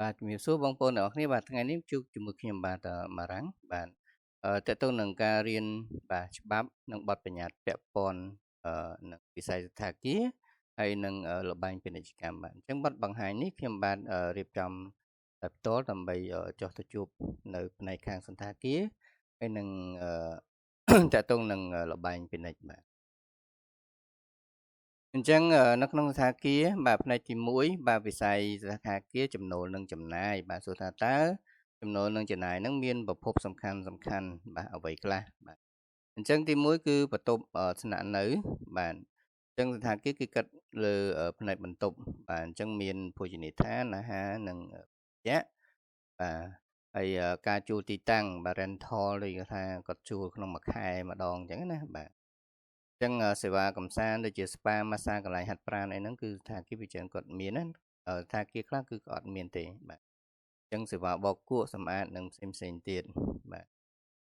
បាទជំរាបសួរបងប្អូនទាំងអស់គ្នាបាទថ្ងៃនេះជួបជាមួយខ្ញុំបាទបារាំងបាទតើតើនឹងការរៀនបាទច្បាប់និងបទបញ្ញត្តិពាក់ព័ន្ធនឹងវិស័យសន្តាគារហើយនឹងលបែងពាណិជ្ជកម្មបាទអញ្ចឹងបទបង្ហាញនេះខ្ញុំបាទរៀបចំតែផ្ទាល់ដើម្បីចុះទៅជួបនៅផ្នែកខាងសន្តាគារហើយនឹងតើតើនឹងលបែងពាណិជ្ជបាទអញ្ចឹងនៅក្នុងសន្តាគារបាទផ្នែកទី1បាទវិស័យសន្តាគារចំណូលនិងចំណាយបាទសួរថាតើចំណូលនិងចំណាយនឹងមានប្រភពសំខាន់បាទអ្វីខ្លះបាទអញ្ចឹងទី1គឺបន្ទប់ស្នាក់នៅបាទអញ្ចឹងសន្តាគារគឺគិតលើផ្នែកបន្ទប់បាទអញ្ចឹងមានភោជនីយដ្ឋានអាហារនិងយៈបាទហើយការជួលទីតាំងបាទ rental ដូចគេថាគាត់ជួលក្នុងមួយខែម្ដងអញ្ចឹងណាបាទចឹងសេវាកម្សាន្តដូចជា spa massage កន្លែងហាត់ប្រាណអីហ្នឹងគឺថាគេវិច្រើនគាត់មានណាថាគេខ្លះគឺគាត់អត់មានទេបាទចឹងសេវាបោកគក់សម្អាតនិងផ្សេងទៀតបាទ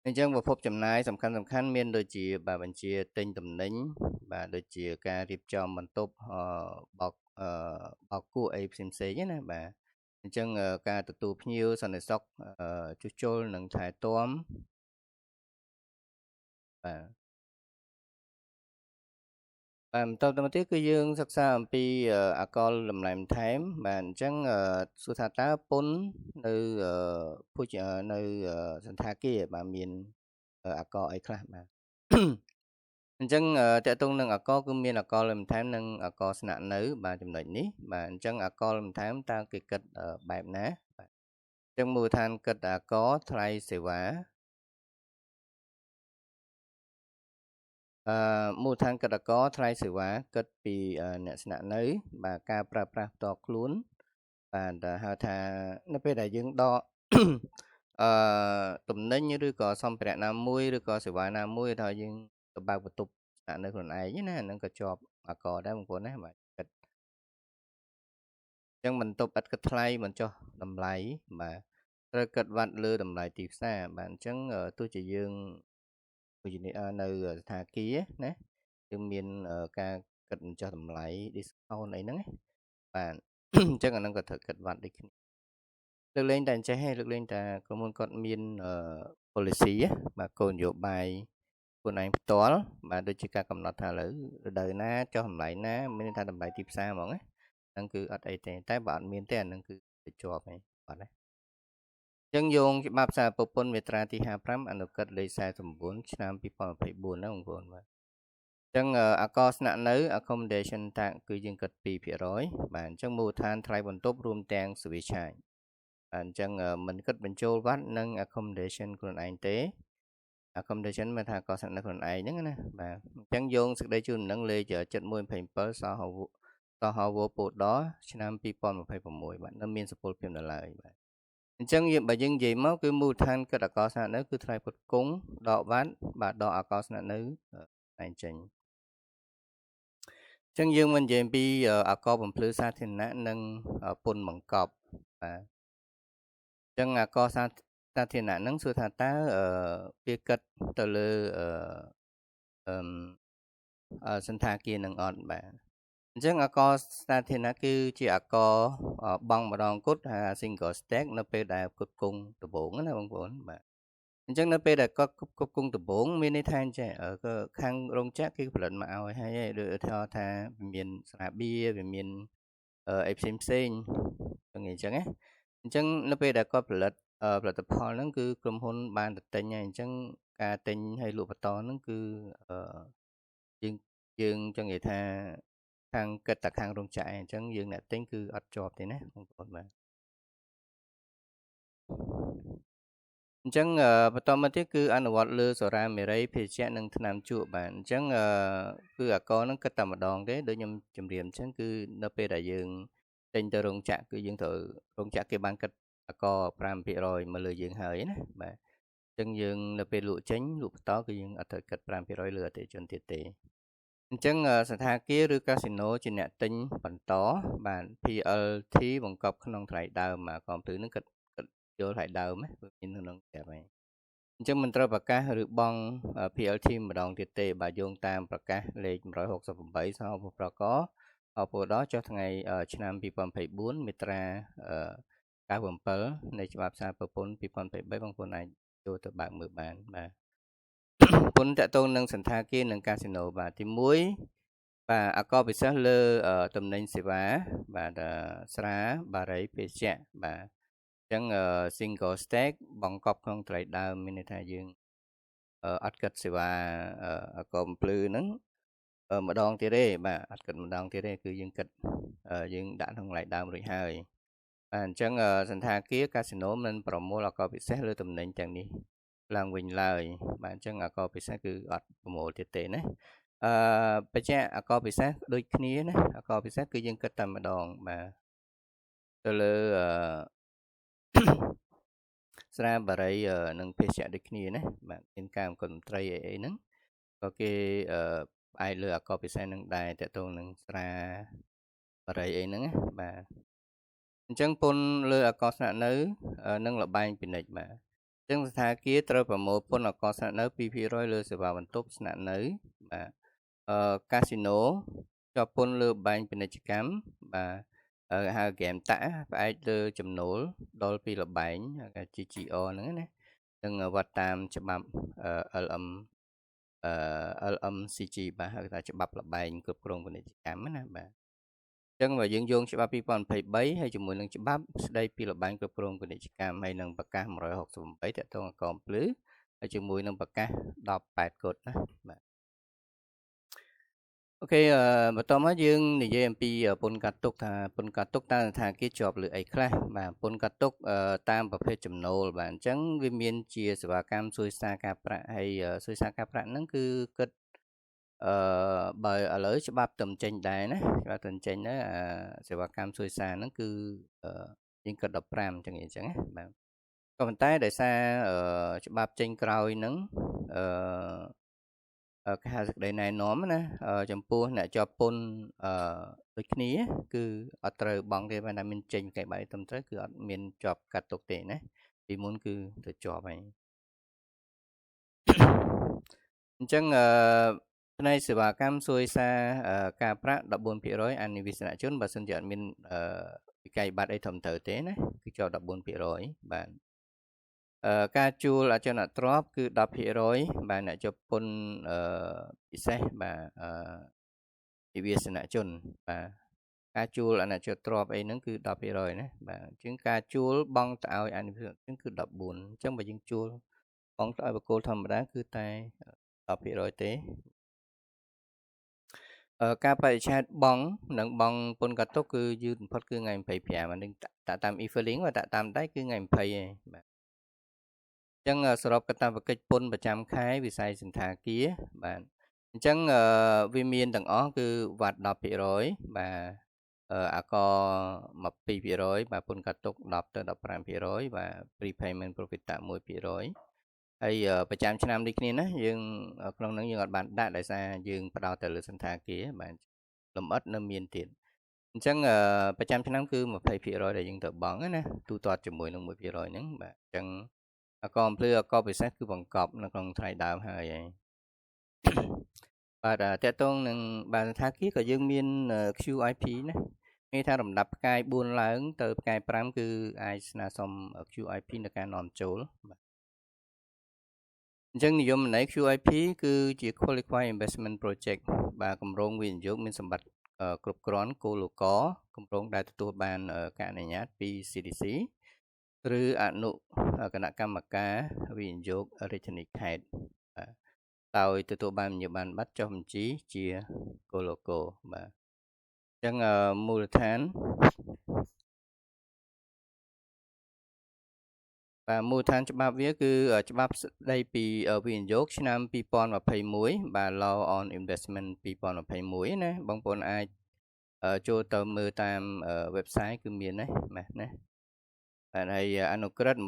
អញ្ចឹងប្រភពចំណាយសំខាន់មានដូចជាបាទបញ្ជាទិញទំនិញបាទដូចជាការរៀបចំបន្ទប់បោកបោកគក់អីផ្សេងៗណាបាទអញ្ចឹងការទទួលភ្ញៀវសន្តិសុខជួសជុលនិងថែទាំបាទបាទបន្តទៅទៀតគឺយើងសិក្សាអំពីអាកុលតម្លៃបន្ថែមបាទអញ្ចឹងសួរថាតើពន្ធនៅភូជនៅសន្តាគារបាទមានអាកុលអីខ្លះបាទអញ្ចឹងតកតងនឹងអាកុលគឺមានអាកុលបន្ថែមនិងអាកុលស្នាក់នៅបាទចំណុចនេះបាទអញ្ចឹងអាកុលបន្ថែមតើគេគិតបែបណាបាទអញ្ចឹងមូលដ្ឋានគិតអាកុលថ្លៃសេវាមូលដ្ឋានគិតករថ្លៃសេវាគិតពីអ្នកស្នាក់នៅបាទការប្រើប្រាស់ផ្ទាល់ខ្លួនបាទហៅថានៅពេលដែលយើងដកអឺទំនិញឬក៏សម្ភារៈណាមួយឬក៏សេវាណាមួយថាយើងទៅបើកបន្ទប់ស្នាក់នៅខ្លួនឯងណាហ្នឹងក៏ជាប់អាករដែរបងប្អូនណាបាទគិតអញ្ចឹងបន្ទប់ឥតគិតថ្លៃមិនចុះតម្លៃបាទត្រូវគិតវត្តលើតម្លៃទីផ្សារបាទអញ្ចឹងទោះជាយើងនៅសថាគារណាយើងមានការគិតម្ចាស់តម្លៃ discount អីហ្នឹងបាទអញ្ចឹងអាហ្នឹងក៏ត្រូវគិតវត្តដូចគ្នាលើកលែងតែអញ្ចេះទេលើកលែងតែក្រុមហ៊ុនគាត់មានpolicy បាទគោលនយោបាយខ្លួនឯងផ្ទាល់បាទដូចជាការកំណត់ថាឥឡូវរដូវណាចុះតម្លៃណាមានថាតម្លៃទីផ្សារហ្មងណាហ្នឹងគឺអត់អីទេតែបើអត់មានទេអាហ្នឹងគឺជាប់ហើយអត់ណាចឹងយោងច្បាប់សារពពន្ធមាត្រាទី55អនុក្រឹត្យលេខ49ឆ្នាំ2024ណាបងប្អូនបាទអញ្ចឹងអាករស្នាក់នៅ accommodation tax គឺយើងគិត2%បាទអញ្ចឹងមូលដ្ឋានថ្លៃបន្ទប់រួមទាំង service charge បាទអញ្ចឹងមិនគិតបញ្ចូលវត្តនិង accommodation ខ្លួនឯងទេ accommodation មានថាអាករស្នាក់នៅខ្លួនឯងហ្នឹងណាបាទអញ្ចឹងយោងសេចក្តីជូនដំណឹងលេខ7127សហវពោដឆ្នាំ2026បាទនៅមានសុពលភាពនៅឡើយបាទអញ្ចឹងបើយើងនិយាយមកគឺមូលដ្ឋានគិតអាករស្នាក់នៅគឺថ្លៃផ្គត់ផ្គង់ដកវត្តបាទដកអាករស្នាក់នៅឯងចេញអញ្ចឹងយើងមកនិយាយអំពីអាករបំភ្លឺសាធារណៈនិងពន្ធបង្កប់បាទអញ្ចឹងអាករសាធារណៈហ្នឹងសួរថាតើវាគិតទៅលើសន្តាគារនឹងអត់បាទអញ្ចឹងអាករសាធារណៈគឺជាអាករបង់ម្ដងគត់ហៅ single stack នៅពេលដែលផ្គត់ផ្គង់ដំបូងណាបងប្អូនបាទអញ្ចឹងនៅពេលដែលគាត់ផ្គត់ផ្គង់ដំបូងមានន័យថាអញ្ចឹងក៏ខាងរោងចក្រគេផលិតមកឲ្យហើយដូចថាវាមានស្រាបៀរវាមានអីផ្សេងអញ្ចឹងណាអញ្ចឹងនៅពេលដែលគាត់ផលិតផលហ្នឹងគឺក្រុមហ៊ុនបានទៅទិញហើយអញ្ចឹងការទិញហើយលក់បន្តហ្នឹងគឺយើងចង់និយាយថាខាងគិតតែខាងរោងចក្រអញ្ចឹងយើងអ្នកទិញគឺអត់ជាប់ទេណាបងប្អូនបាទអញ្ចឹងបន្តមកទៀតគឺអនុវត្តលើសូរ៉ាមេរ៉ៃភេសជ្ជៈនិងថ្នាំជក់បាទអញ្ចឹងគឺអាករហ្នឹងគិតតែម្ដងទេដូចខ្ញុំជម្រាបអញ្ចឹងគឺនៅពេលដែលយើងទិញទៅរោងចក្រគឺយើងត្រូវរោងចក្រគេបានគិតអាករ5%មកលើយើងហើយណាបាទអញ្ចឹងយើងនៅពេលលក់ចេញលក់បន្តគឺយើងអត់ត្រូវគិត5%លើអតិថិជនទៀតទេអញ្ចឹងសន្តាគារឬកាស៊ីណូជាអ្នកទិញបន្តបាទ PLT បង្កប់ក្នុងថ្លៃដើមអាកំភ្លឺហ្នឹងគិតយកថ្លៃដើមណាវាមានក្នុងប្រាប់ហើយអញ្ចឹងមិនត្រូវប្រកាសឬបង់ PLT ម្ដងទៀតទេបាទយោងតាមប្រកាសលេខ168សហប្រកអពដចុះថ្ងៃឆ្នាំ2024មាត្រា 97នៃច្បាប់សារពពន្ធ2023បងប្អូនអាចចូលទៅបើកមើលបានបាទពន្ធតកតងនឹងសន្តាគារនិងកាស៊ីណូបាទទី1បាទអកលពិសេសលើតំណែងសេវាបាទស្រាបារីភេសជ្ជៈបាទអញ្ចឹង single stack បង្កប់ក្នុងថ្លៃដើមមានន័យថាយើងអត់គិតសេវាអកលបំភ្លឺហ្នឹងម្ដងទៀតទេបាទអត់គិតម្ដងទៀតទេគឺយើងគិតយើងដាក់ក្នុងថ្លៃដើមរួចហើយបាទអញ្ចឹងសន្តាគារកាស៊ីណូមិនប្រមូលអកលពិសេសលើតំណែងទាំងនេះឡើងវិញឡើយបាទអញ្ចឹងអកលពិសេសគឺអត់ប្រមូលទៀតទេណាបច្ចៈអកលពិសេសដូចគ្នាណាអកលពិសេសគឺយើងគិតតែម្ដងបាទទៅលើស្រាបារីនិងភេសជ្ជៈដូចគ្នាណាបាទមានការអង្គុយមន្ត្រីអីហ្នឹងក៏គេផ្អែកលើអកលពិសេសនឹងដែរតកតងនឹងស្រាបារីអីហ្នឹងណាបាទអញ្ចឹងពន្ធលើអកលស្នាក់នៅនិងលបែងពាណិជ្ជបាទអញ្ចឹងសន្តាគារត្រូវប្រមូលពន្ធអកលស្នាក់នៅ 2% លើសេវាបន្ទប់ស្នាក់នៅបាទកាស៊ីណូជាប់ពន្ធលើបែងពាណិជ្ជកម្មបាទហៅហ្គេមតាក់ផ្អែកលើចំណូលដល់ពីលបែង GGR ហ្នឹងណានឹងវត្តតាមច្បាប់ LM LMCG បាទហៅថាច្បាប់លបែងគ្រប់គ្រងពាណិជ្ជកម្មណាបាទអញ្ចឹងបើយើងយោងច្បាប់2023ហើយជាមួយនឹងច្បាប់ស្ដីពីលបែងគ្រប់គ្រងពាណិជ្ជកម្មហើយនឹងប្រកាស168តកតងអកលភ្លឺហើយជាមួយនឹងប្រកាស18កុដណាបាទអូខេបន្តមកយើងនិយាយអំពីពន្ធកាត់ទុកថាពន្ធកាត់ទុកតើសន្តាគារជាប់លើអីខ្លះបាទពន្ធកាត់ទុកតាមប្រភេទចំណូលបាទអញ្ចឹងវាមានជាសេវាកម្មសួយសារការប្រាក់ហើយសួយសារការប្រាក់ហ្នឹងគឺគិតបើឥឡូវច្បាប់ទៅចេញដែរណាច្បាប់ទៅចេញទៅសេវាកម្មសួយសារហ្នឹងគឺយើងគិត15អញ្ចឹងណាបាទក៏ប៉ុន្តែដោយសារច្បាប់ចេញក្រោយហ្នឹងគេហៅសេចក្តីណែនាំណាចំពោះអ្នកជាប់ពន្ធដូចគ្នាគឺអត់ត្រូវបង់ទេបើតែមានចេញកែបែបត្រឹមត្រូវគឺអត់មានជាប់កាត់ទុកទេណាពីមុនគឺទៅជាប់ហើយអញ្ចឹងផ្នែកសេវាកម្មសួយសារការប្រាក់ 14% អានិវាសនជនបើសិនជាអត់មានវិក័យប័ត្រអីត្រឹមត្រូវទេណាគឺជាប់ 14% បាទការជួលអចលនទ្រព្យគឺ 10% បាទអ្នកជាប់ពន្ធពិសេសបាទនិវាសនជនបាទការជួលអនុជាទ្រព្យអីហ្នឹងគឺ10%ណាបាទអញ្ចឹងការជួលបង់ទៅឲ្យអនុវិសនជនគឺ14អញ្ចឹងបើយើងជួលបង់ទៅឲ្យបុគ្គលធម្មតាគឺតែ10%ទេការបរិច្ឆេទបង់និងបង់ពន្ធកាត់ទុកគឺយឺតបំផុតគឺថ្ងៃ25អានេះតាក់តាម e-filing បាទតាក់តាមដៃគឺថ្ងៃ20ឯងបាទអញ្ចឹងសរុបកាតព្វកិច្ចពន្ធប្រចាំខែវិស័យសន្តាគារបាទអញ្ចឹងវាមានទាំងអស់គឺវត្ត 10% បាទអក12% បាទពន្ធកាត់ទុក10ទៅ 15% បាទ prepayment profit 1% ហើយប្រចាំឆ្នាំដូចគ្នាណាយើងក្នុងហ្នឹងយើងអត់បានដាក់ដោយសារយើងផ្ដោតទៅលើសន្តាគារបាទលម្អិតនៅមានទៀតអញ្ចឹងប្រចាំឆ្នាំគឺ20%ដែលយើងត្រូវបង់ណាទូទាត់ជាមួយនឹង 1% ហ្នឹងបាទអញ្ចឹងអកអំភ្លឺអកពិសេសគឺបង្កប់នៅក្នុងថ្លៃដើមហើយបាទតកតងនឹងបាទសន្តាគារក៏យើងមាន QIP ណាមានថារំដាប់ផ្កាយ4ឡើងទៅផ្កាយ5គឺអាចស្នើសុំ QIP នៅការនាំចូលបាទអញ្ចឹងនិយមន័យ QIP គឺជា Qualified Investment Project បាទគម្រោងវិនិយោគមានសម្បត្តិគ្រប់គ្រាន់គោលលោកគម្រោងដែលទទួលបានការអនុញ្ញាតពី CDC ឬអនុគណៈកម្មការវិនិយោគរាជធានីខេត្តបាទដោយទទួលបានវិញ្ញាបនបត្រចុះបញ្ជីជាគោលលោកបាទអញ្ចឹងមូលដ្ឋានបាទមូលដ្ឋានច្បាប់វាគឺច្បាប់ស្ដីពីវិនិយោគឆ្នាំ2021បាទ Law on Investment 2021ណាបងប្អូនអាចចូលទៅមើលតាម website គឺមានណាបាទណាបាទហើយអនុក្រឹត្យ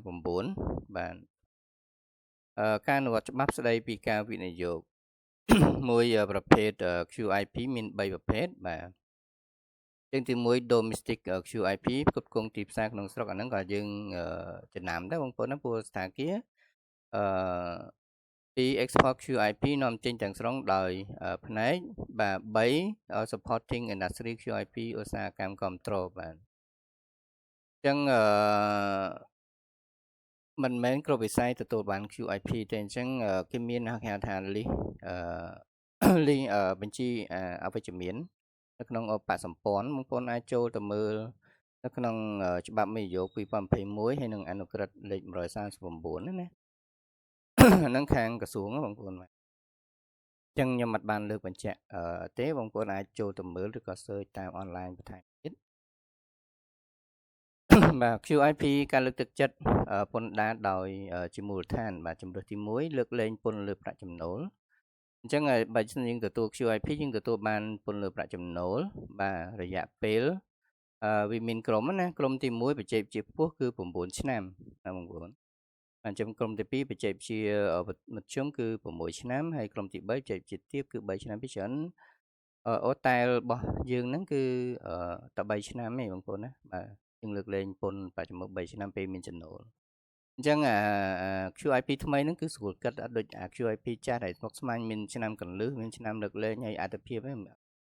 139បាទការអនុវត្តច្បាប់ស្ដីពីការវិនិយោគមួយប្រភេទ QIP មាន3ប្រភេទបាទយើងទី1 domestic QIP ផ្គត់ផ្គង់ទីផ្សារក្នុងស្រុកអាហ្នឹងក៏យើងចំណាំដែរបងប្អូនណាព្រោះស្ថាគារពី export QIP នាំចេញទាំងស្រុងដោយផ្នែកបាទ3 supporting industry QIP ឧស្សាហកម្មគ្រប់គ្រងបាទ ចឹងមិនមែនគ្រប់វិស័យទទួលបាន QIP ទេអញ្ចឹងគេមានហៅថា list link បញ្ជីអវិជ្ជមាននៅក្នុងបកសម្ព័ន្ធបងប្អូនអាចចូលទៅមើលនៅក្នុងច្បាប់វិនិយោគ2021ហើយនឹងអនុក្រឹត្យលេខ139ណាហ្នឹងខាងក្រសួងបងប្អូនបាទចឹងខ្ញុំអត់បានលើកបញ្ជាក់ទេបងប្អូនអាចចូលទៅមើលឬក៏ search តាមអនឡាញបន្ថែមទៀតបាទ QIP ការលើកទឹកចិត្តពន្ធដារដោយជាមូលដ្ឋានបាទជំរើសទី1លើកលែងពន្ធលើប្រាក់ចំណូលអញ្ចឹងបើយើងទទួល QIP យើងទទួលបានពន្ធលើប្រាក់ចំណូលបាទរយៈពេលវាមានក្រុមណាក្រុមទី1បច្ចេកវិទ្យាខ្ពស់គឺ9ឆ្នាំណាបងប្អូនអញ្ចឹងក្រុមទី2បច្ចេកវិទ្យាមធ្យមគឺ6ឆ្នាំហើយក្រុមទី3បច្ចេកវិទ្យាទាបគឺ3ឆ្នាំពីច្រើនអូតែលរបស់យើងហ្នឹងគឺតែ3ឆ្នាំទេបងប្អូនណាបាទយើងលើកលែងពន្ធបច្ចុប្បន្ន3ឆ្នាំពេលមានចំណូលអញ្ចឹងQIP ថ្មីហ្នឹងគឺស្រួលគិតអត់ដូចQIP ចាស់ដែលស្មុគស្មាញមានឆ្នាំកន្លឹះមានឆ្នាំលើកលែងហើយអត្ថភាពហ្នឹង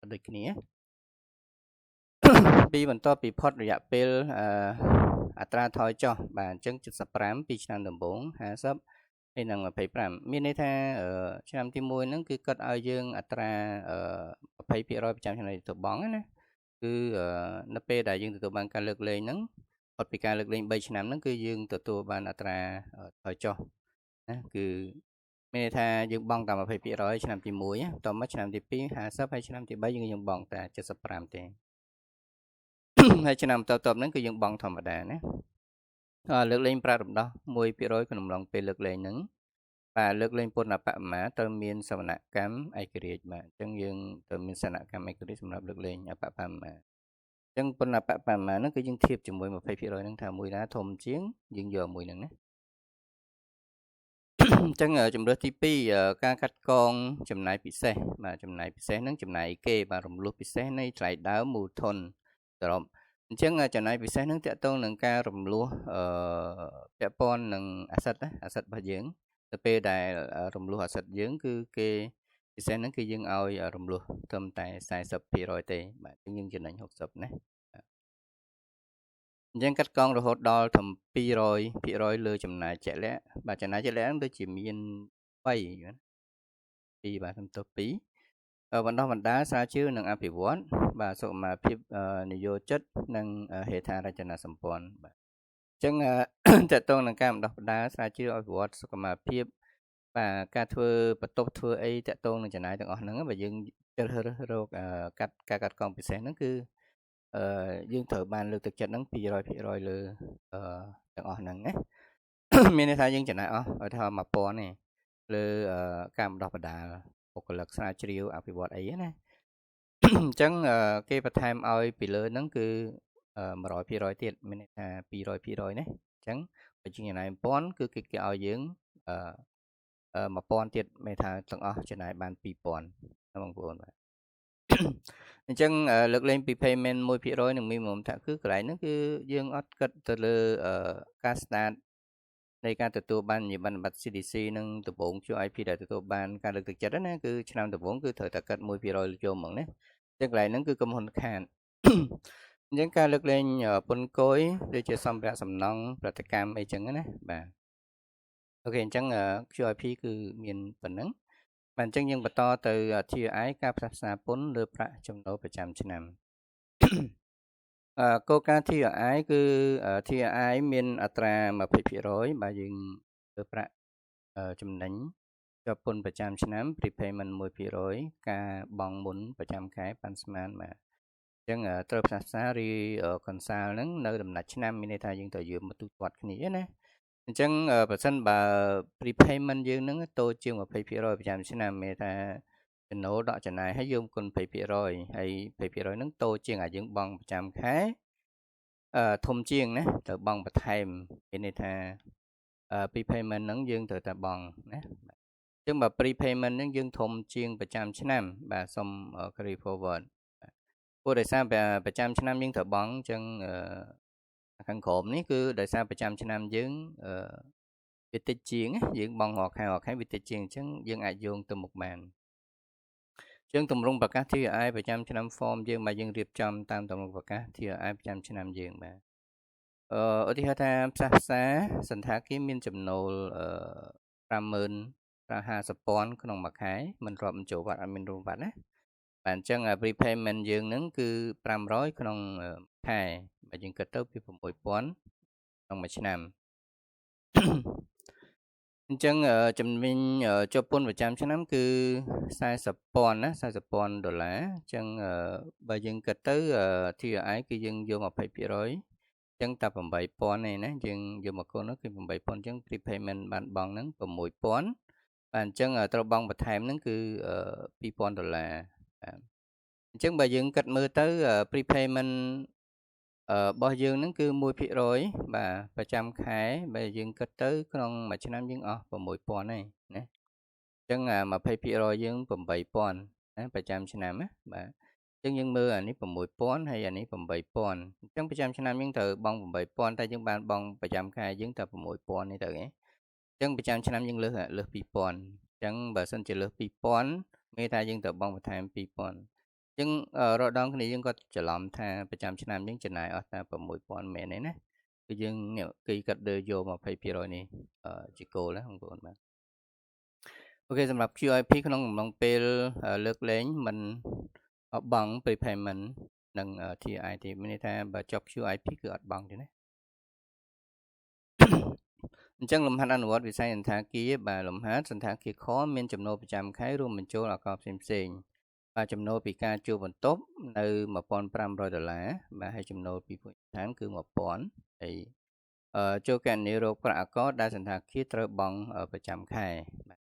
អត់ដូចគ្នាពីបន្ទាប់ពីផុតរយៈពេលអត្រាថយចុះបាទអញ្ចឹង75ពីឆ្នាំដំបូង50ហើយនឹង25មានន័យថាឆ្នាំទី1ហ្នឹងគឺគាត់ឲ្យយើងអត្រា20%ប្រចាំឆ្នាំទៅបង់ណាគឺនៅពេលដែលយើងទទួលបានការលើកលែងហ្នឹងផុតពីការលើកលែង3ឆ្នាំហ្នឹងគឺយើងទទួលបានអត្រាថយចុះណាគឺមានន័យថាយើងបង់តែ20%ឆ្នាំទី1បន្ទាប់មកឆ្នាំទី2 50ហើយឆ្នាំទី3យើងបង់តែ75ទេហើយឆ្នាំបន្ទាប់ហ្នឹងគឺយើងបង់ធម្មតាណាលើកលែងប្រាក់រំដោះ1%ក្នុងឡងពេលលើកលែងហ្នឹងបាទលើកលែងពន្ធអបមាត្រូវមានសវនកម្មឯករាជ្យបាទអញ្ចឹងយើងត្រូវមានសវនកម្មឯករាជ្យសម្រាប់លើកលែងអបមាអញ្ចឹងពន្ធអបមាហ្នឹងគឺយើងធៀបជាមួយ20%ហ្នឹងថាមួយណាធំជាងយើងយកមួយហ្នឹងណាអញ្ចឹងជំរើសទី2ការកាត់កងចំណាយពិសេសបាទចំណាយពិសេសហ្នឹងចំណាយគេបាទរំលោះពិសេសនៃថ្លៃដើមមូលធនសរុបអញ្ចឹងចំណាយពិសេសហ្នឹងតកតងនឹងការរំលោះពាក់ព័ន្ធនឹងអាសិតរបស់យើងទៅពេលដែលរំលោះអាសិតយើងគឺគេពិសេសហ្នឹងគឺយើងឲ្យរំលោះត្រឹមតែ40%ទេបាទអញ្ចឹងយើងចំណេញ60ណាអញ្ចឹងកាត់កងរហូតដល់ត្រឹម200%លើចំណាយជាក់លាក់បាទចំណាយជាក់លាក់ហ្នឹងដូចជាមាន3បាទសំទោស2បណ្ដោះបណ្ដាលស្រាវជ្រាវនិងអភិវឌ្ឍបាទសុខុមាលភាពនយោជិតនិងហេដ្ឋារចនាសម្ព័ន្ធបាទអញ្ចឹងតកតងនឹងការបណ្ដោះបណ្ដាលស្រាវជ្រាវអភិវឌ្ឍសុខុមាលភាពបាទការធ្វើបន្ទប់ធ្វើអីតកតងនឹងចំណាយទាំងអស់ហ្នឹងបើយើងជ្រើសរើសរកការកាត់កងពិសេសហ្នឹងគឺយើងត្រូវបានលើកទឹកចិត្តហ្នឹង200%លើទាំងអស់ហ្នឹងណាមានន័យថាយើងចំណាយអស់ឲ្យថា1000ទេលើការបណ្ដោះបណ្ដាលបុគ្គលិកស្រាវជ្រាវអភិវឌ្ឍអីណាអញ្ចឹងគេបន្ថែមឲ្យពីលើហ្នឹងគឺ100%ទៀតមានន័យថា200%ណាអញ្ចឹងបើជាចំណាយ1000គឺគេឲ្យយើង1000ទៀតមានថាទាំងអស់ចំណាយបាន2000ណាបងប្អូនបាទអញ្ចឹងលើកលែងពី payment 1%និង minimum tax គឺកន្លែងហ្នឹងគឺយើងអត់គិតទៅលើការ start នៃការទទួលបាននិប័ណ្ណប័ត្រ CDC និងដំបូង QIP ដែលទទួលបានការលើកទឹកចិត្តណាគឺឆ្នាំដំបូងគឺត្រូវតែកាត់1%ចូលហ្មងណាអញ្ចឹងកន្លែងហ្នឹងគឺកំហ៊ុនខាតអញ្ចឹងការលើកលែងពន្ធគយដូចជាសម្ភារៈសំណង់ប្រតិកម្មអីចឹងណាបាទអូខេអញ្ចឹង QIP គឺមានប៉ុណ្ណឹងបាទអញ្ចឹងយើងបន្តទៅ TRI ការផ្សះផ្សាពន្ធលើប្រាក់ចំណូលប្រចាំឆ្នាំគោលការណ៍ TRI គឺ TRI មានអត្រា20%បើយើងលើប្រាក់ចំណេញជាប់ពន្ធប្រចាំឆ្នាំ prepayment 1%ការបង់មុនប្រចាំខែប៉ាន់ស្មានបាទអញ្ចឹងត្រូវផ្សះផ្សា reconcile ហ្នឹងនៅដំណាច់ឆ្នាំមានន័យថាយើងត្រូវយកមកទូទាត់គ្នាណាអញ្ចឹងបើសិនបើ prepayment យើងហ្នឹងតូចជាង20%ប្រចាំឆ្នាំមានថាចំណូលដកចំណាយហើយយើងគុណ20%ហើយ20%ហ្នឹងតូចជាងយើងបង់ប្រចាំខែធំជាងណាត្រូវបង់បន្ថែមមានន័យថាprepayment ហ្នឹងយើងត្រូវតែបង់ណាអញ្ចឹងបើ prepayment ហ្នឹងយើងធំជាងប្រចាំឆ្នាំបាទសុំ carry forward ព្រោះដោយសារប្រចាំឆ្នាំយើងត្រូវបង់អញ្ចឹងខាងក្រោមនេះគឺដោយសារប្រចាំឆ្នាំយើងវាតិចជាងយើងបង់រាល់ខែវាតិចជាងអញ្ចឹងយើងអាចយោងទៅមុខបានជាងទម្រង់ប្រកាស TRI ប្រចាំឆ្នាំ form យើងបើយើងរៀបចំតាមទម្រង់ប្រកាស TRI ប្រចាំឆ្នាំយើងបាទ ឧទាហរណ៍ថាផ្សះផ្សាសន្តាគារមានចំណូល50,000 ក្នុងមួយខែមិនរាប់បញ្ចូលវត្តអត់មានរួមវត្តណាបាទអញ្ចឹង prepayment យើងហ្នឹងគឺ500ក្នុងខែបើយើងគិតទៅពី6,000ក្នុងមួយឆ្នាំអញ្ចឹងចំណេញជាប់ពន្ធប្រចាំឆ្នាំគឺ40,000ណា$40,000អញ្ចឹងបើយើងគិតទៅ TRI គឺយើងយក20%អញ្ចឹងតែ8,000ឯណាយើងយកមកគុណនោះគឺ8,000អញ្ចឹង prepayment បានបង់ហ្នឹង6,000បាទអញ្ចឹងត្រូវបង់បន្ថែមហ្នឹងគឺ$2,000បាទអញ្ចឹងបើយើងគិតមើលទៅ prepayment របស់យើងហ្នឹងគឺ1%បាទប្រចាំខែបើយើងគិតទៅក្នុងមួយឆ្នាំយើងអស់6,000ហើយណាអញ្ចឹង20%យើង8,000ណាប្រចាំឆ្នាំណាបាទអញ្ចឹងយើងមើលអានេះ6,000ហើយអានេះ8,000អញ្ចឹងប្រចាំឆ្នាំយើងត្រូវបង់8,000តែយើងបានបង់ប្រចាំខែយើងតែ6,000នេះទៅហ៎អញ្ចឹងប្រចាំឆ្នាំយើងលើស2,000អញ្ចឹងបើសិនជាលើស2,000មានថាយើងត្រូវបង់បន្ថែម2,000អញ្ចឹងរាល់ដងគ្នាយើងក៏ច្រឡំថាប្រចាំឆ្នាំយើងចំណាយអស់តែ6,000មែនទេណាគឺយើងនេះគឺកាត់លើយក20%នេះជាគោលណាបងប្អូនបាទអូខេសម្រាប់ QIP ក្នុងកំឡុងពេលលើកលែងមិនបង់ prepayment និង TIT មានន័យថាបើចប់ QIP គឺអត់បង់ទេណាអញ្ចឹងលំហាត់អនុវត្តវិស័យសន្តាគារបាទលំហាត់សន្តាគារខមានចំណូលប្រចាំខែរួមបញ្ចូលអាករផ្សេងៗបាទចំណូលពីការជួលបន្ទប់នៅ$1,500បាទហើយចំណូលពីភោជនីយដ្ឋានគឺ1,000ហើយចូលគណនីរោគប្រាក់អាករដែលសន្តាគារត្រូវបង់ប្រចាំខែបាទ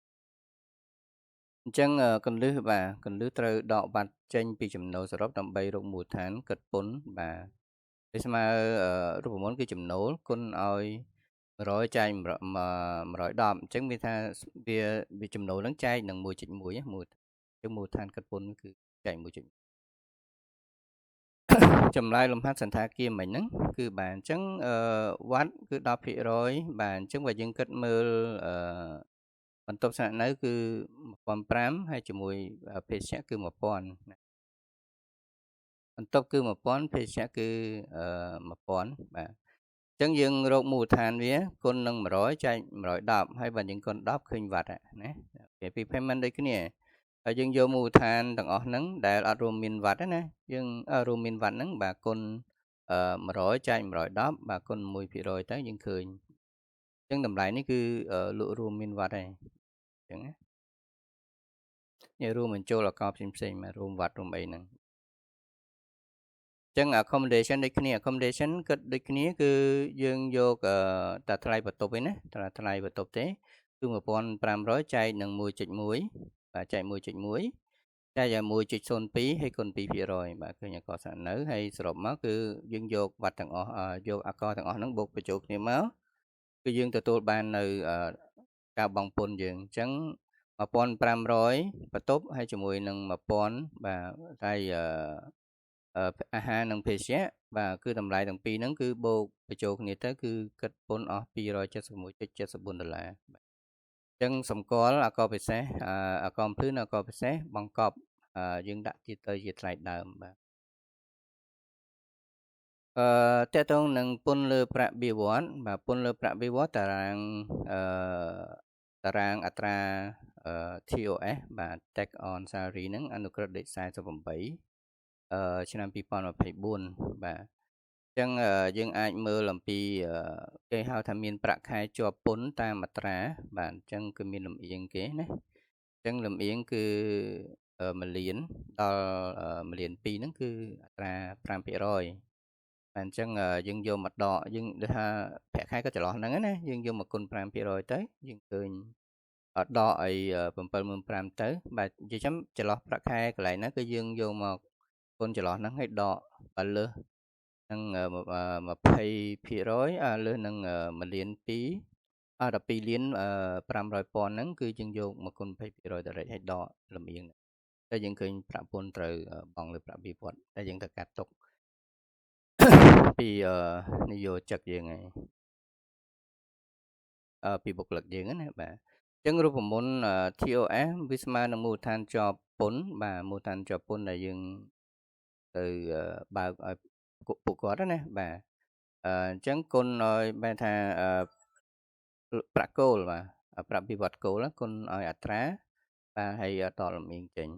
អញ្ចឹងកន្លឹះបាទកន្លឹះត្រូវដកបាត់ចេញពីចំណូលសរុបដើម្បីរកមូលដ្ឋានគិតពន្ធបាទវាស្មើរូបមន្តគឺចំណូលគុណឲ្យ100ចែក110អញ្ចឹងមានថាវាចំណូលហ្នឹងចែកនឹង 1.1 មូលអញ្ចឹងមូលដ្ឋានគិតពន្ធគឺចែក 1.1 ចម្លើយលំហាត់សន្តាគារមិញហ្នឹងគឺបាទអញ្ចឹងវត្តគឺ10%បាទអញ្ចឹងបើយើងគិតមើលបន្ទប់ស្នាក់នៅគឺ1,500ហើយជាមួយភេសជ្ជៈគឺ1,000ណាបន្ទប់គឺ1,000ភេសជ្ជៈគឺ1,000បាទអញ្ចឹងយើងរកមូលដ្ឋានវាគុណនឹង100ចែក110ហើយបើយើងគុណ10ឃើញវត្តណាគេពី payment ដូចគ្នាហើយយើងយកមូលដ្ឋានទាំងអស់ហ្នឹងដែលអត់រួមមានវត្តណាយើងរួមមានវត្តហ្នឹងបាទគុណ100ចែក110បាទគុណ 1% ទៅយើងឃើញអញ្ចឹងតម្លៃនេះគឺលក់រួមមានវត្តហើយអញ្ចឹងណានេះរួមបញ្ចូលអាករផ្សេងៗមករួមវត្តរួមអីហ្នឹងអញ្ចឹង accommodation ដូចគ្នា accommodation គិតដូចគ្នាគឺយើងយកតែថ្លៃបន្ទប់ឯណាថ្លៃបន្ទប់ទេគឺ1,500ចែកនឹង 1.1 បាទចែក 1.1 ចែកឲ្យ 1.02 ហើយគុណ 2% បាទឃើញអាករស្នាក់នៅហើយសរុបមកគឺយើងយកវត្តទាំងអស់យកអាករទាំងអស់ហ្នឹងបូកបញ្ចូលគ្នាមកគឺយើងទទួលបាននៅការបង់ពន្ធយើងអញ្ចឹង1,500បន្ទប់ហើយជាមួយនឹង1,000បាទហើយអាហារនិងភេសជ្ជៈបាទគឺតម្លៃទាំងពីរហ្នឹងគឺបូកបញ្ចូលគ្នាទៅគឺគិតពន្ធអស់$271.74បាទអញ្ចឹងសម្គាល់អាករពិសេសអាករភ្លឺនិងអាករពិសេសបង្កប់យើងដាក់ទៀតទៅជាថ្លៃដើមបាទតកតងនឹងពន្ធលើប្រាក់បៀវត្សបាទពន្ធលើប្រាក់បៀវត្សតារាងអត្រា TOS បាទ Tax on Salary ហ្នឹងអនុក្រឹត្យលេខ48ឆ្នាំ2024បាទអញ្ចឹងយើងអាចមើលអំពីគេហៅថាមានប្រាក់ខែជាប់ពន្ធតាមមាត្រាបាទអញ្ចឹងគឺមានលំអៀងគេណាអញ្ចឹងលំអៀងគឺ1លានដល់1លាន2ហ្នឹងគឺអត្រា5%បាទអញ្ចឹងយើងយកមកដកយើងដូចថាប្រាក់ខែក៏ចន្លោះហ្នឹងណាយើងយកមកគុណ5%ទៅយើងឃើញដកឲ្យ75000ទៅបាទនិយាយចាំចន្លោះប្រាក់ខែកន្លែងហ្នឹងគឺយើងយកមកគុណចន្លោះហ្នឹងឲ្យដកបើលើសនឹង20%លើសនឹង1លាន2 12លាន500ពាន់ហ្នឹងគឺយើងយកមកគុណ 20% direct ឲ្យដកលំអៀងតែយើងឃើញប្រាក់ពន្ធត្រូវបង់លើប្រាក់បៀវត្សតែយើងត្រូវកាត់ទុកពីនយោជកយើងហើយពីបុគ្គលិកយើងណាបាទអញ្ចឹងរូបមន្ត TOS វាស្មើនឹងមូលដ្ឋានជាប់ពន្ធបាទមូលដ្ឋានជាប់ពន្ធដែលយើងទៅបើកឲ្យពួកគាត់ណាបាទ ចឹងគុណឲ្យបែរថាប្រាក់គោលបាទប្រាក់ពិវត្តគោលគុណឲ្យអត្រាបាទហើយតលំអៀងចេញ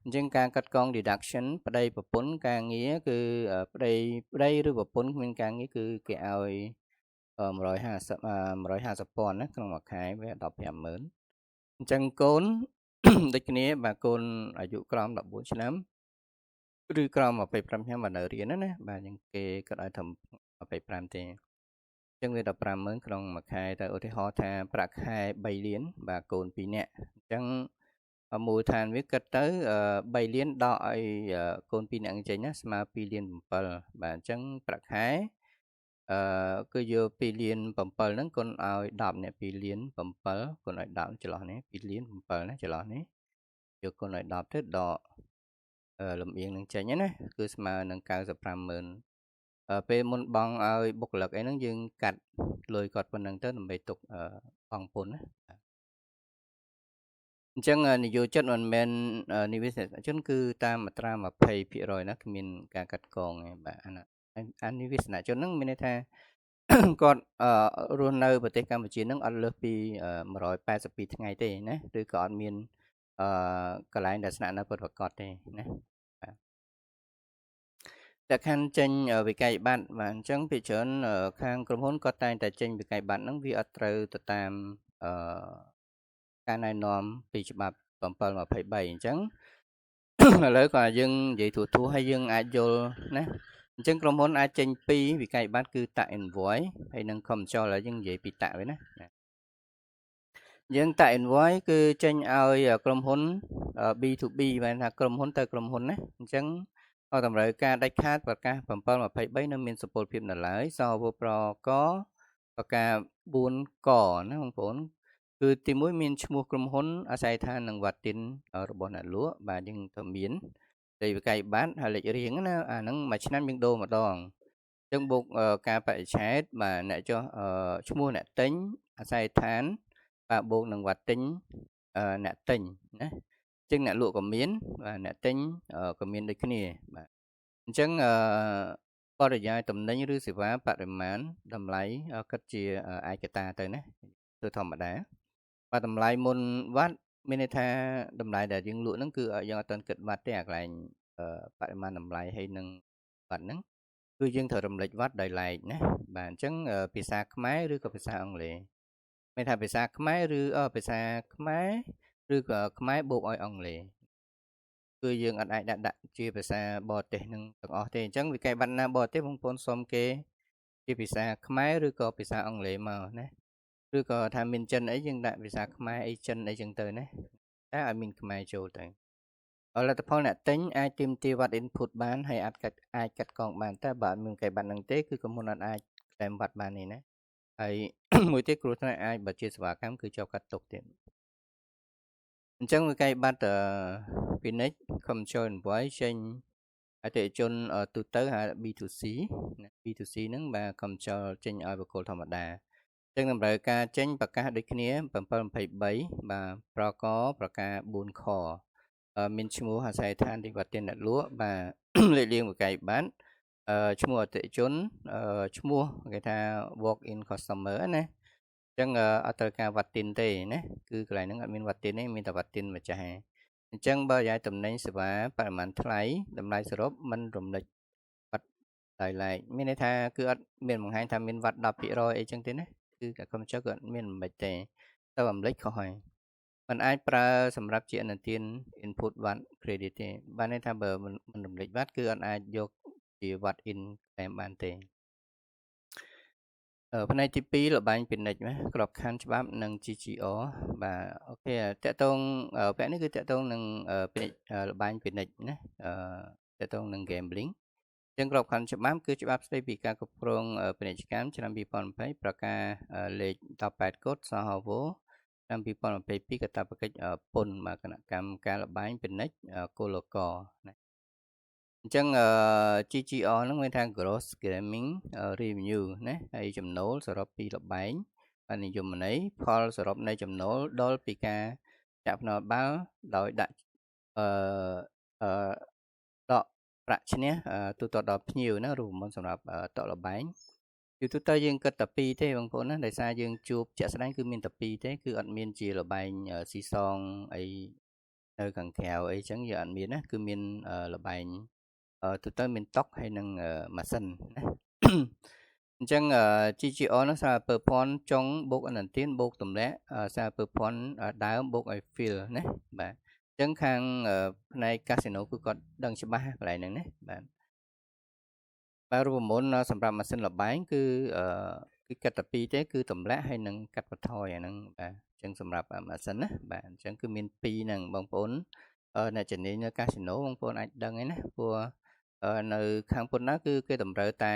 អញ្ចឹងការកាត់កង deduction ប្តីប្រពន្ធការងារគឺប្តីឬប្រពន្ធគ្មានការងារគឺគេឲ្យ150ពាន់ណាក្នុងមួយខែវា150000អញ្ចឹងកូន ដូចគ្នាបាទកូនអាយុក្រោម14ឆ្នាំឬក្រោម25ឆ្នាំបើនៅរៀនណាបាទអញ្ចឹងគេគាត់ឲ្យធ្វើ25ទេអញ្ចឹងវា150,000ក្នុងមួយខែតែឧទាហរណ៍ថាប្រាក់ខែ3លានបាទកូន2នាក់អញ្ចឹងមូលដ្ឋានវាគិតទៅ3លានដកឲ្យកូន2នាក់ចេញណាស្មើ2លាន7បាទអញ្ចឹងប្រាក់ខែគឺយក2លាន7ហ្នឹងគុណឲ្យ10អ្នក2លាន7គុណឲ្យ10ចន្លោះនេះ2លាន7ណាចន្លោះនេះយកគុណឲ្យ10ទៅដកលំអៀងនឹងចេញណាគឺស្មើនឹង950,000ពេលមុនបង់ឲ្យបុគ្គលិកអីហ្នឹងយើងកាត់លុយគាត់ប៉ុណ្ណឹងទៅដើម្បីទុកបង់ពន្ធណាអញ្ចឹងនិយោជិតមិនមែននិវាសជនគឺតាមមាត្រា20%ណាគ្មានការកាត់កងទេបាទអានិវាសជនហ្នឹងមានន័យថាគាត់រស់នៅប្រទេសកម្ពុជាហ្នឹងអត់លើសពី182ថ្ងៃទេណាឬក៏អត់មានកន្លែងដែលស្នាក់នៅពិតប្រាកដទេណាបាទតែខានចេញវិក័យប័ត្របាទអញ្ចឹងពីច្រើនខាងក្រុមហ៊ុនគាត់តែងតែចេញវិក័យប័ត្រហ្នឹងវាអត់ត្រូវទៅតាមការណែនាំពីច្បាប់723អញ្ចឹងឥឡូវក៏យើងនិយាយទូឲ្យយើងអាចយល់ណាអញ្ចឹងក្រុមហ៊ុនអាចចេញពីវិក័យប័ត្រគឺតាក់ invoice ហើយនឹង commercial ឥឡូវយើងនិយាយពីតាក់វិញណាយើងតាក់ invoice គឺចេញឲ្យក្រុមហ៊ុន B2B បានថាក្រុមហ៊ុនទៅក្រុមហ៊ុនណាអញ្ចឹងតម្រូវការដាច់ខាតប្រកាស723នៅមានសុពលភាពនៅឡើយសវប្រកប្រការ4កណាបងប្អូនគឺទី1មានឈ្មោះក្រុមហ៊ុនអាស័យដ្ឋាននិងវត្តtinរបស់អ្នកលក់បាទយើងទៅមានលេខវិក័យប័ត្រហើយលេខរៀងណាអាហ្នឹងមួយឆ្នាំយើងដូរម្ដងអញ្ចឹងបូកការបរិច្ឆេទបាទអ្នកចុះឈ្មោះអ្នកទិញអាស័យដ្ឋានបាទបូកនឹងវត្តទិញអ្នកទិញណាអញ្ចឹងអ្នកលក់ក៏មានបាទអ្នកទិញក៏មានដូចគ្នាបាទអញ្ចឹងបរិយាយតំណែងឬសេវាបរិមាណតម្លៃគិតជាឯកតាទៅណាគឺធម្មតាបាទតម្លៃមុនវត្តមានន័យថាតម្លៃដែលយើងលក់ហ្នឹងគឺយើងអត់ទាន់គិតវត្តទេអាកន្លែងបរិមាណតម្លៃហើយនឹងវត្តហ្នឹងគឺយើងត្រូវរំលេចវត្តដោយឡែកណាបាទអញ្ចឹងភាសាខ្មែរឬក៏ភាសាអង់គ្លេសមានថាភាសាខ្មែរឬភាសាខ្មែរឬក៏ខ្មែរបូកឲ្យអង់គ្លេសគឺយើងអត់អាចដាក់ជាភាសាបរទេសនឹងទាំងអស់ទេអញ្ចឹងវិក័យប័ណ្ណណាបរទេសបងប្អូនសុំគេជាភាសាខ្មែរឬក៏ភាសាអង់គ្លេសមកណាឬក៏ថាមានចិនអីយើងដាក់ភាសាខ្មែរអីចិនអីចឹងទៅណាតែឲ្យមានខ្មែរចូលទៅលទ្ធផលអ្នកទិញអាចទាមទារវត្ត input បានហើយអាចកាត់កងបានតែបើអត់មានវិក័យប័ណ្ណហ្នឹងទេគឺក្រុមហ៊ុនអត់អាចក្លែមវត្តបានទេណាហើយមួយទៀតគ្រោះថ្នាក់អាចបើជាសេវាកម្មគឺជាប់កាត់ទុកទៀតអញ្ចឹងវិក័យប័ត្រពាណិជ្ជ commercial invoice ចេញអតិថិជនទូទៅហៅ B2C ណា B2C ហ្នឹងបាទ commercial ចេញឲ្យបុគ្គលធម្មតាអញ្ចឹងតម្រូវការចេញប្រកាសដូចគ្នា723បាទប្រកប្រការ4ខមានឈ្មោះអាស័យដ្ឋានទីវត្តទានអ្នកលក់បាទលេខលាងវិក័យប័ត្រឈ្មោះអតិថិជនឈ្មោះគេថា walk in customer ណាអញ្ចឹងអត់ត្រូវការវត្តtinទេណាគឺកន្លែងហ្នឹងអត់មានវត្តtinទេមានតែវត្តtinម្ចាស់ឯងអញ្ចឹងបើយាយតំណែងសេវាបរិមាណថ្លៃតម្លៃសរុបមិនរំលេចវត្តដោយឡែកមានន័យថាគឺអត់មានបង្ហាញថាមានវត្ត10%អីចឹងទេណាគឺកុំចុះគឺអត់មានមិនទេទៅរំលេចខុសហើយมันអាចប្រើសម្រាប់ជាអនុទាន input វត្ត credit ទេបានន័យថាបើមិនរំលេចវត្តគឺអត់អាចយកជាវត្ត in តែបានទេផ្នែកទី2លបែងពាណិជ្ជណាក្របខ័ណ្ឌច្បាប់និង GGR បាទអូខេតកតងវគ្គនេះគឺតកតងនឹងលបែងពាណិជ្ជណាតកតងនឹង gambling ចឹងក្របខ័ណ្ឌច្បាប់គឺច្បាប់ស្តីពីការគ្រប់គ្រងពាណិជ្ជកម្មឆ្នាំ2020ប្រកាសលេខ18កូដសហវឆ្នាំ2022កាតព្វកិច្ចពន្ធបាទគណៈកម្មការលបែងពាណិជ្ជគោលកណាអញ្ចឹងGGR ហ្នឹងមានថា gross gaming revenue ណាហើយចំណូលសរុបពីលបែងបាទនិយមន័យផលសរុបនៃចំណូលដល់ពីការចាក់ភ្នាល់បាល់ដោយដាក់ដក ប្រាក់ឈ្នះទូទៅដល់ភ្ញៀវណារួមមកសម្រាប់តលបែងយូរទៅយើងគិតតែពីរទេបងប្អូនណាដោយសារយើងជួបជាក់ស្ដែងគឺមានតែពីរទេគឺអត់មានជាលបែងស៊ីសងអីនៅខាងក្រៅអីចឹងយើងអត់មានណាគឺមានលបែងទូទៅមានតុកហើយនឹងម៉ាស៊ីនណាអញ្ចឹង GGR នោះសារពើភ័ណ្ឌចុងបូកអនន្ទានបូកទម្លាក់សារពើភ័ណ្ឌដើមបូកឲ្យ fill ណាបាទអញ្ចឹងខាងផ្នែកកាស៊ីណូគឺគាត់ដឹងច្បាស់កន្លែងហ្នឹងណាបាទរូបមន្តសម្រាប់ម៉ាស៊ីនលបែងគឺកាត់តែពីរទេគឺទម្លាក់ហើយនឹងកាត់បន្ថយអាហ្នឹងបាទអញ្ចឹងសម្រាប់ម៉ាស៊ីនណាបាទអញ្ចឹងគឺមានពីរហ្នឹងបងប្អូនអ្នកជំនាញនៅកាស៊ីណូបងប្អូនអាចដឹងឯណាព្រោះនៅខាងពុនណាគឺគេតម្រូវតែ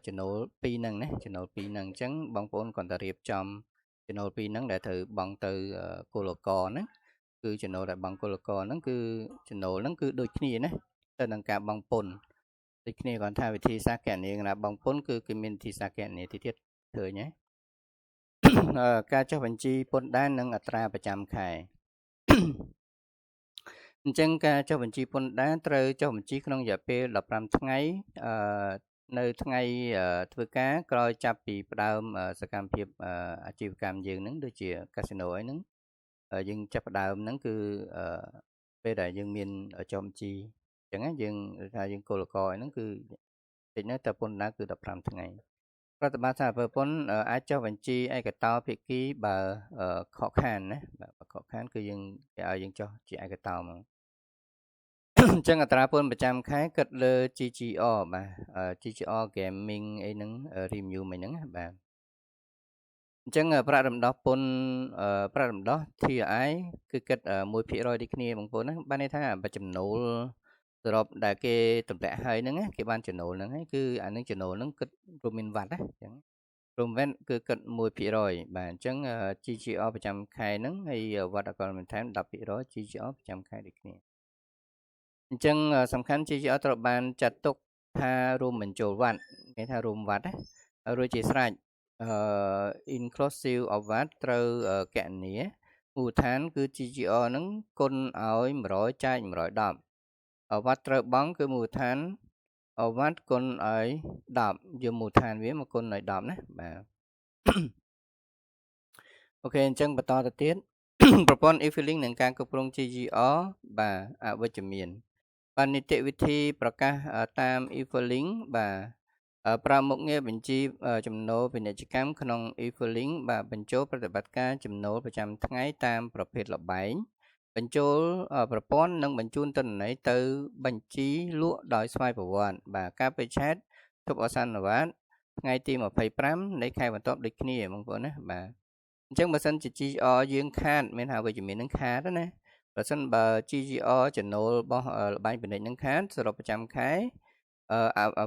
ចំណូលពីរហ្នឹងណាចំណូលពីរហ្នឹងអញ្ចឹងបងប្អូនគាត់តែរៀបចំចំណូលពីរហ្នឹងដែលត្រូវបង់ទៅគោលករហ្នឹងគឺចំណូលដែលបង់គោលករហ្នឹងគឺចំណូលហ្នឹងគឺដូចគ្នាណាទៅនឹងការបង់ពន្ធដូចគ្នាគាត់ថាវិធីសាស្ត្រគណនាណាបង់ពន្ធគឺគេមានវិធីសាស្ត្រគណនាទៀតឃើញហ៎ការចុះបញ្ជីពន្ធដារនិងអត្រាប្រចាំខែអញ្ចឹងការចុះបញ្ជីពន្ធដារត្រូវចុះបញ្ជីក្នុងរយៈពេល15ថ្ងៃនៅថ្ងៃធ្វើការក្រោយចាប់ពីផ្ដើមសកម្មភាពអាជីវកម្មយើងហ្នឹងដូចជាកាស៊ីណូអីហ្នឹងយើងចាប់ផ្ដើមហ្នឹងគឺពេលដែលយើងមានចុះបញ្ជីអញ្ចឹងយើងថាយើងគោលករហ្នឹងគឺតិចណាស់តែពន្ធដារគឺ15ថ្ងៃរដ្ឋបាលសារពើពន្ធអាចចុះបញ្ជីឯកតោភាគីបើខកខានណាបើខកខានគឺយើងគេឲ្យយើងចុះជាឯកតោមកអញ្ចឹងអត្រាពន្ធប្រចាំខែគិតលើ GGR បាទ GGR gaming អីហ្នឹង revenue មិនហ្នឹងបាទអញ្ចឹងប្រាក់រំដោះពន្ធប្រាក់រំដោះ TRI គឺគិត 1% ដូចគ្នាបងប្អូនណាបានន័យថាបើចំណូលសរុបដែលគេទម្លាក់ហើយហ្នឹងគេបានចំណូលហ្នឹងហើយគឺអានឹងចំណូលហ្នឹងគិតរួមមានវត្តណាអញ្ចឹងរួមវិញគឺគិត 1% បាទអញ្ចឹង GGR ប្រចាំខែហ្នឹងហើយវត្តអកលបន្ថែម 10% GGR ប្រចាំខែដូចគ្នាអញ្ចឹងសំខាន់ GGR ត្រូវបានចាត់ទុកថារួមបញ្ចូលវត្តគេថារួមវត្តណារួចជាស្រេចinclusive of VAT ត្រូវគណនាមូលដ្ឋានគឺ GGR ហ្នឹងគុណឲ្យ100ចែក110វត្តត្រូវបង់គឺមូលដ្ឋានវត្តគុណឲ្យ10យកមូលដ្ឋានវាមកគុណឲ្យ10ណាបាទអូខេអញ្ចឹងបន្តទៅទៀតប្រព័ន្ធ e-filing និងការគ្រប់គ្រង GGR បាទអវិជ្ជមានបាទនីតិវិធីប្រកាសតាម e-filing បាទប្រើមុខងារបញ្ជីចំណូលពាណិជ្ជកម្មក្នុង e-filing បាទបញ្ចូលប្រតិបត្តិការចំណូលប្រចាំថ្ងៃតាមប្រភេទល្បែងបញ្ចូលប្រព័ន្ធនិងបញ្ជូនទិន្នន័យទៅបញ្ជីលក់ដោយស្វ័យប្រវត្តិបាទការពេឆែតទប់អសន្នវត្តថ្ងៃទី25នៃខែបន្ទាប់ដូចគ្នាបងប្អូនណាបាទអញ្ចឹងបើសិនជា GGR យើងខាតមានថាវិជ្ជមាននឹងខាតណាបើសិនបើ GGR ចំណូលរបស់ល្បែងពាណិជ្ជនឹងខាតសរុបប្រចាំខែ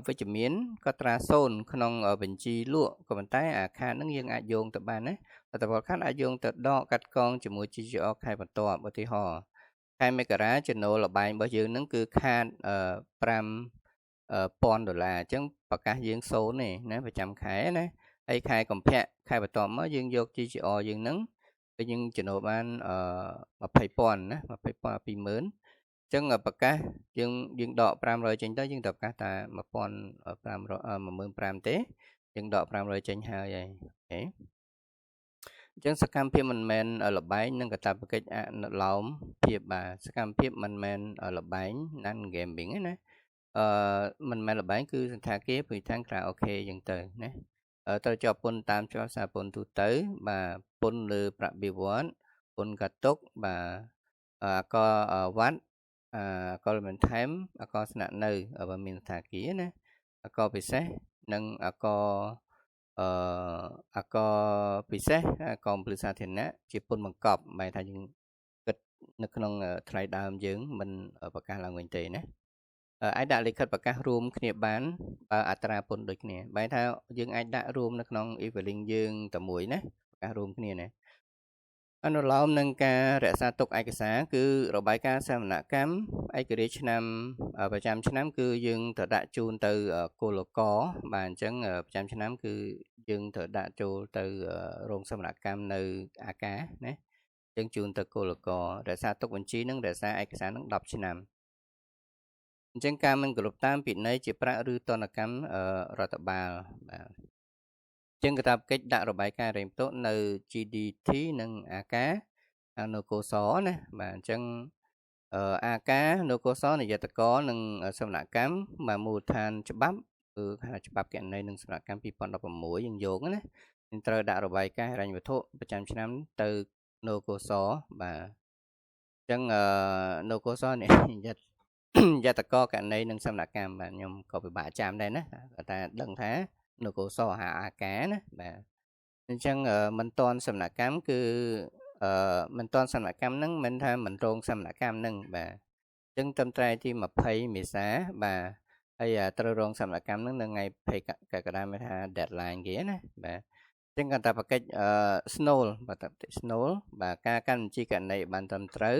វិជ្ជមានក៏ត្រា0ក្នុងបញ្ជីលក់ក៏ប៉ុន្តែអាខាតហ្នឹងយើងអាចយោងទៅបានណាលទ្ធផលខាតអាចយោងទៅដកកាត់កងជាមួយ GGR ខែបន្ទាប់ឧទាហរណ៍ខែមករាចំណូលល្បែងរបស់យើងហ្នឹងគឺខាត$5,000អញ្ចឹងប្រកាសយើង0ទេណាប្រចាំខែណាហើយខែកុម្ភៈខែបន្ទាប់មកយើងយក GGR យើងហ្នឹងគឺយើងចំណូលបាន20,000ណា20,000 20,000អញ្ចឹងប្រកាសយើងដក500ចេញទៅយើងត្រូវប្រកាសតែ15,000ទេយើងដក500ចេញហើយអូខេអញ្ចឹងសកម្មភាពមិនមែនលបែងនិងកាតព្វកិច្ចអនុលោមភាពបាទសកម្មភាពមិនមែនលបែង non gaming ណាមិនមែនលបែងគឺសន្តាគារភូមិឋានក្រៅអូខេអញ្ចឹងទៅណាត្រូវជាប់ពន្ធតាមច្បាប់សារពន្ធទូទៅបាទពន្ធលើប្រាក់បៀវត្សពន្ធកាតុកបាទអកវត្តអកលបន្ថែមអកស្នាក់នៅបើមានសន្តាគារណាអកពិសេសនិងអកពិសេសអកពលិសាធារណៈជាពន្ធបង្កប់បែរថាយើងគិតនៅក្នុងថ្លៃដើមយើងមិនប្រកាសឡើងវិញទេណាអាចដាក់លិខិតប្រកាសរួមគ្នាបានបើអត្រាពន្ធដូចគ្នាបែរថាយើងអាចដាក់រួមនៅក្នុង e-filing យើងតែមួយណាប្រកាសរួមគ្នាណាអនុលោមនឹងការរក្សាទុកឯកសារគឺរបាយការណ៍សកម្មកម្មឯករាជ្យឆ្នាំប្រចាំឆ្នាំគឺយើងត្រូវដាក់ជូនទៅគោលករបាទអញ្ចឹងប្រចាំឆ្នាំគឺយើងត្រូវដាក់ចូលទៅរោងសកម្មកម្មនៅអាកាណាយើងជូនទៅគោលកររក្សាទុកបញ្ជីនឹងរក្សាឯកសារនឹង10ឆ្នាំ ចឹងការមិនគោរពតាមពិន័យជាប្រាក់ឬទណ្ឌកម្មរដ្ឋបាលបាទចឹងកាតព្វកិច្ចដាក់របាយការណ៍ហិរញ្ញវត្ថុនៅ GDT និងអាការនៅកោសណាបាទអញ្ចឹងអាការនៅកោសនិយតកនិងសំណាក់កម្មមកមូលដ្ឋានច្បាប់គឺច្បាប់គណនេយ្យនិងសំណាក់កម្ម2016យើងយកណានឹងត្រូវដាក់របាយការណ៍ហិរញ្ញវត្ថុប្រចាំឆ្នាំទៅនៅកោសបាទអញ្ចឹងនៅកោសនេះយតកកណីនិងសំណាក់កម្មបាទខ្ញុំក៏ពិបាកចាំដែរណាគាត់ថាដឹងថានៅកោសអាការណាបាទអញ្ចឹងមិនតន់សំណាក់កម្មគឺមិនតន់សំណាក់កម្មហ្នឹងមិនថាមិនរងសំណាក់កម្មហ្នឹងបាទអញ្ចឹងត្រឹមតែទី20មេសាបាទហើយត្រូវរងសំណាក់កម្មហ្នឹងនៅថ្ងៃ20កក្កដាមានថា deadline គេណាបាទអញ្ចឹងកាតព្វកិច្ចSNOL បាទSNOL បាទការកាន់បញ្ជីករណីបានត្រឹមត្រូវ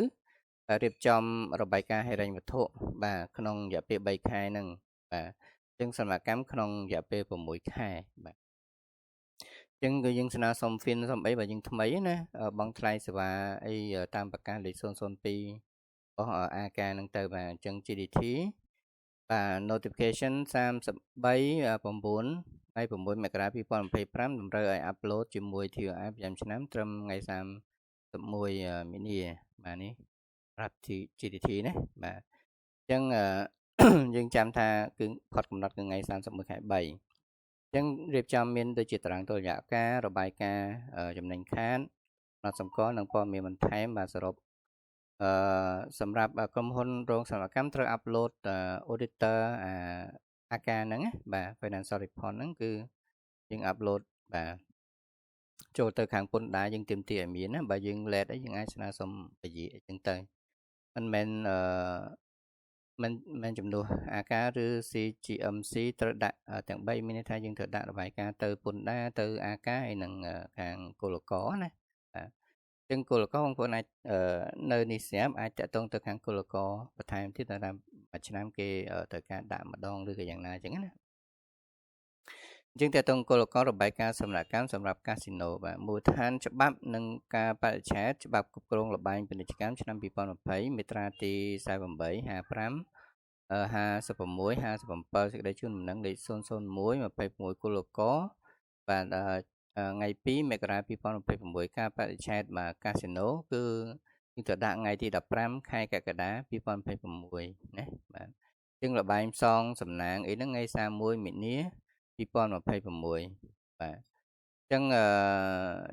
រៀបចំរបាយការណ៍ហិរញ្ញវត្ថុបាទក្នុងរយៈពេល3ខែហ្នឹងបាទអញ្ចឹងសម្រាប់កម្មក្នុងរយៈពេល6ខែបាទអញ្ចឹងគឺយើងស្នើសុំ fin សុំអីបើយើងថ្មីណាបងថ្លៃសេវាអីតាមប្រកាសលេខ002របស់អាការហ្នឹងទៅបាទអញ្ចឹង GDT បាទ notification 33 9ថ្ងៃ6មករា2025តម្រូវឲ្យ upload ជាមួយ TOI ប្រចាំឆ្នាំត្រឹមថ្ងៃ31មីនាបាទនេះប្រាប់ GDT ណាបាទអញ្ចឹងយើងចាំថាគឺផុតកំណត់គឺថ្ងៃ31ខែ3អញ្ចឹងរៀបចំមានដូចជាតារាងតុល្យការរបាយការណ៍ចំណេញខាតកំណត់សម្គាល់និងព័ត៌មានបន្ថែមបាទសរុបសម្រាប់ក្រុមហ៊ុនរោងសេវាកម្មត្រូវ upload auditor អាការហ្នឹងបាទ financial report ហ្នឹងគឺយើង upload បាទចូលទៅខាងពន្ធដារយើងទាមទារឲ្យមានណាបើយើង let អីយើងអាចស្នើសុំពជាអីចឹងទៅមិនមែនមិនចំនួនអាការឬ CGMC ត្រូវដាក់ទាំង3មានន័យថាយើងត្រូវដាក់របាយការណ៍ទៅពន្ធដារទៅអាការហើយនឹងខាងគោលករណាបាទអញ្ចឹងគោលករបងប្អូនអាចនៅនេះស្រាប់អាចតាក់ទងទៅខាងគោលករបន្ថែមទៀតតាមមួយឆ្នាំគេត្រូវការដាក់ម្ដងឬក៏យ៉ាងណាអញ្ចឹងណាអញ្ចឹងតើតើគោលករណ៍របាយការណ៍សម្រាប់កម្មសម្រាប់កាស៊ីណូបាទមូលដ្ឋានច្បាប់និងការបរិច្ឆេទច្បាប់គ្រប់គ្រងលបែងពាណិជ្ជកម្មឆ្នាំ2020មាត្រាទី48 55 56 57សេចក្តីជូនដំណឹងលេខ001 26គោលករណ៍បាទថ្ងៃ2មករា2026ការបរិច្ឆេទបាទកាស៊ីណូគឺយើងត្រូវដាក់ថ្ងៃទី15ខែកក្កដា2026ណាបាទជាងលបែងផ្សងសំណាងអីហ្នឹងថ្ងៃ31មីនា2026បាទអញ្ចឹង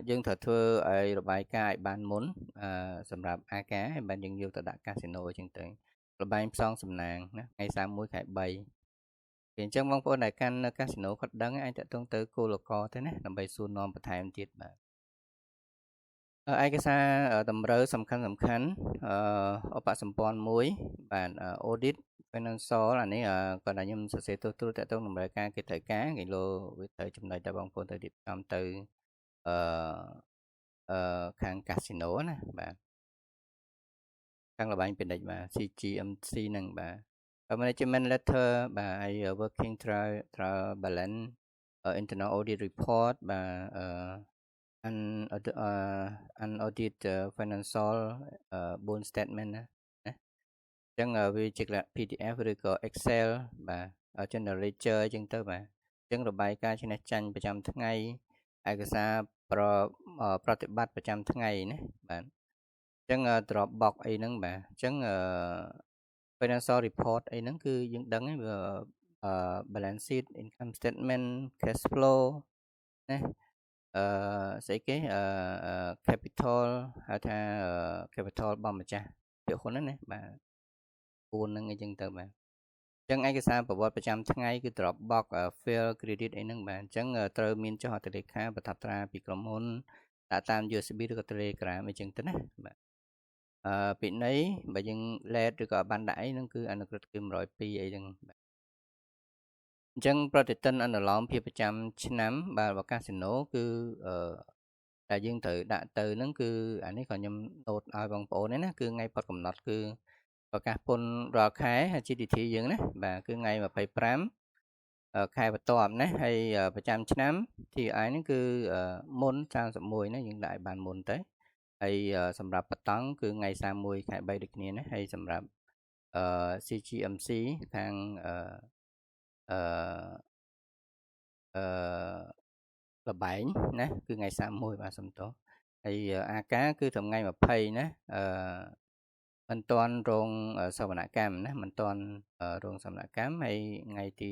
យើងត្រូវធ្វើឲ្យរបាយការណ៍ឲ្យបានមុនសម្រាប់អាការហើយបានយើងយកទៅដាក់កាស៊ីណូអញ្ចឹងទៅលបែងផ្សងសំណាងណាថ្ងៃ31ខែ3អញ្ចឹងបងប្អូនដែលកាន់នៅកាស៊ីណូគាត់ដឹងអាចតាក់ទងទៅគោលករណ៍ទៅណាដើម្បីសួរនាំបន្ថែមទៀតបាទឯកសារតម្រូវសំខាន់ឧបសម្ព័ន្ធមួយបាទ audit financial អានេះគាត់ថាខ្ញុំសរសេរទូតាក់ទងតម្រូវការគេត្រូវការគេលោវាត្រូវចំណុចតែបងប្អូនទៅរៀបចំទៅខាងកាស៊ីណូណាបាទខាងលបែងពាណិជ្ជបាទ CGMC ហ្នឹងបាទ management letter បាទហើយ working trial balance internal audit report បាទunaudit financial bond statement ណាអញ្ចឹងវាជា PDF ឬក៏ Excel បាទ Generator អញ្ចឹងទៅបាទអញ្ចឹងរបាយការណ៍ឆ្នាំចាញ់ប្រចាំថ្ងៃឯកសារប្រតិបត្តិប្រចាំថ្ងៃណាបាទអញ្ចឹង Dropbox អីហ្នឹងបាទអញ្ចឹងfinancial report អីហ្នឹងគឺយើងដឹងហើយវា balance sheet income statement cash flow ណាស្អីគេcapital ហៅថា capital របស់ម្ចាស់ពាក្យហ៊ុនហ្នឹងណាបាទ4ហ្នឹងអីចឹងទៅបាទអញ្ចឹងឯកសារប្រវត្តិប្រចាំថ្ងៃគឺ Dropbox fail credit អីហ្នឹងបាទអញ្ចឹងត្រូវមានចុះហត្ថលេខាប្រថាប់ត្រាពីក្រុមហ៊ុនដាក់តាម USB ឬក៏ Telegram អីចឹងទៅណាបាទពិន័យបើយើង let ឬក៏បានដាក់អីហ្នឹងគឺអនុក្រឹត្យគឺ102អីហ្នឹងបាទអញ្ចឹងប្រតិទិនអនុលោមភាពប្រចាំឆ្នាំបាទរបស់កាស៊ីណូគឺតែយើងត្រូវដាក់ទៅហ្នឹងគឺអានេះក៏ខ្ញុំណូតឲ្យបងប្អូនណាគឺថ្ងៃផុតកំណត់គឺប្រកាសពន្ធរាល់ខែ GDT យើងណាបាទគឺថ្ងៃ25ខែបន្ទាប់ណាហើយប្រចាំឆ្នាំ TI ហ្នឹងគឺមុន31ណាយើងដាក់ឲ្យបានមុនទៅហើយសម្រាប់បតង់គឺថ្ងៃ31ខែ3ដូចគ្នាណាហើយសម្រាប់ CGMC ខាងលបែងណាគឺថ្ងៃ31បាទសំទោសហើយអាការគឺថ្ងៃ20ណាមិនទាន់រងសវនកម្មណាមិនទាន់រងសវនកម្មហើយថ្ងៃទី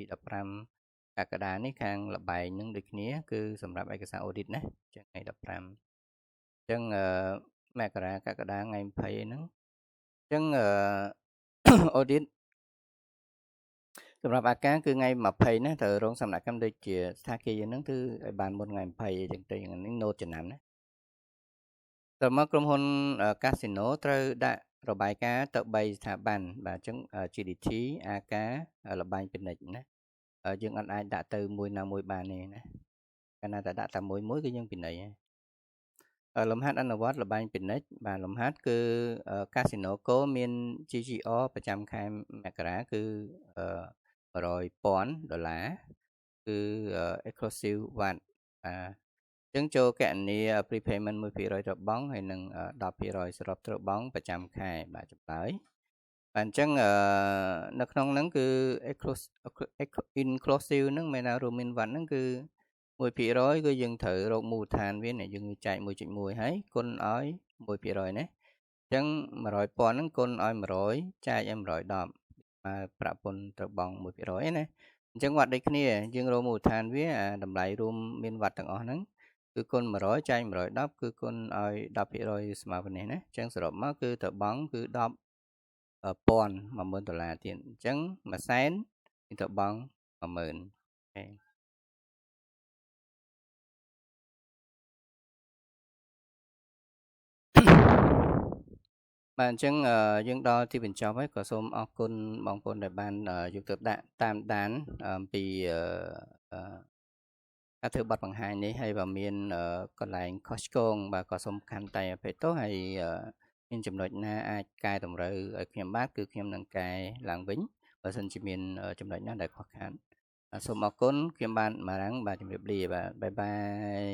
15កក្កដានេះខាងលបែងនឹងដូចគ្នាគឺសម្រាប់ឯកសារ audit ណាចឹងថ្ងៃ15អញ្ចឹងមករាកក្កដាថ្ងៃ20ហ្នឹងអញ្ចឹងaudit សម្រាប់អាការគឺថ្ងៃ20ណាត្រូវរងសវនកម្មដូចជាស្ថានភាពយើងហ្នឹងគឺឲ្យបានមុនថ្ងៃ20អញ្ចឹងទៅយ៉ាងនេះ note ចំណាំណាតើមកក្រុមហ៊ុនកាស៊ីណូត្រូវដាក់របាយការណ៍ទៅ3ស្ថាប័នបាទអញ្ចឹង GDT AK លបែងពាណិជ្ជណាយើងអត់អាចដាក់ទៅមួយណាមួយបានទេណាកាលណាតែដាក់តែមួយគឺយើងពិន័យលំហាត់អនុវត្តលបែងពាណិជ្ជបាទលំហាត់គឺកាស៊ីណូកូមាន GGR ប្រចាំខែមករាគឺ$100,000គឺ exclusive VAT អញ្ចឹងចូលគណនា prepayment 1% ត្រូវបង់ហើយនឹង 10% សរុបត្រូវបង់ប្រចាំខែបាទចម្លើយបាទអញ្ចឹងនៅក្នុងហ្នឹងគឺ inclusive ហ្នឹងមានថារួមមាន VAT ហ្នឹងគឺ 1% គឺយើងត្រូវរកមូលដ្ឋានវាយើងចែក 1.1 ហើយគុណឲ្យ 1% ណាអញ្ចឹង 100,000 ហ្នឹងគុណឲ្យ100ចែកឲ្យ110ប្រាក់ពន្ធត្រូវបង់ 1% ណាអញ្ចឹងវត្តដូចគ្នាយើងរកមូលដ្ឋានវាតម្លៃរួមមានវត្តទាំងអស់ហ្នឹងគឺគុណ100ចែក110គឺគុណឲ្យ 10% ស្មើប៉ុណ្ណេះណាអញ្ចឹងសរុបមកគឺត្រូវបង់គឺ$10,000 ទៀតអញ្ចឹង100,000គឺត្រូវបង់10,000អូខេបាទអញ្ចឹងយើងដល់ទីបញ្ចប់ហើយក៏សូមអរគុណបងប្អូនដែលបានយកទៅដាក់តាមដានអំពីការធ្វើបទបង្ហាញនេះហើយបើមានកន្លែងខុសឆ្គងបាទក៏សូមខន្តីអភ័យទោសហើយមានចំណុចណាអាចកែតម្រូវឲ្យខ្ញុំបានគឺខ្ញុំនឹងកែឡើងវិញបើសិនជាមានចំណុចណាដែលខ្វះខាតសូមអរគុណខ្ញុំបានម៉ារាំងបាទជម្រាបលាបាទបាយបាយ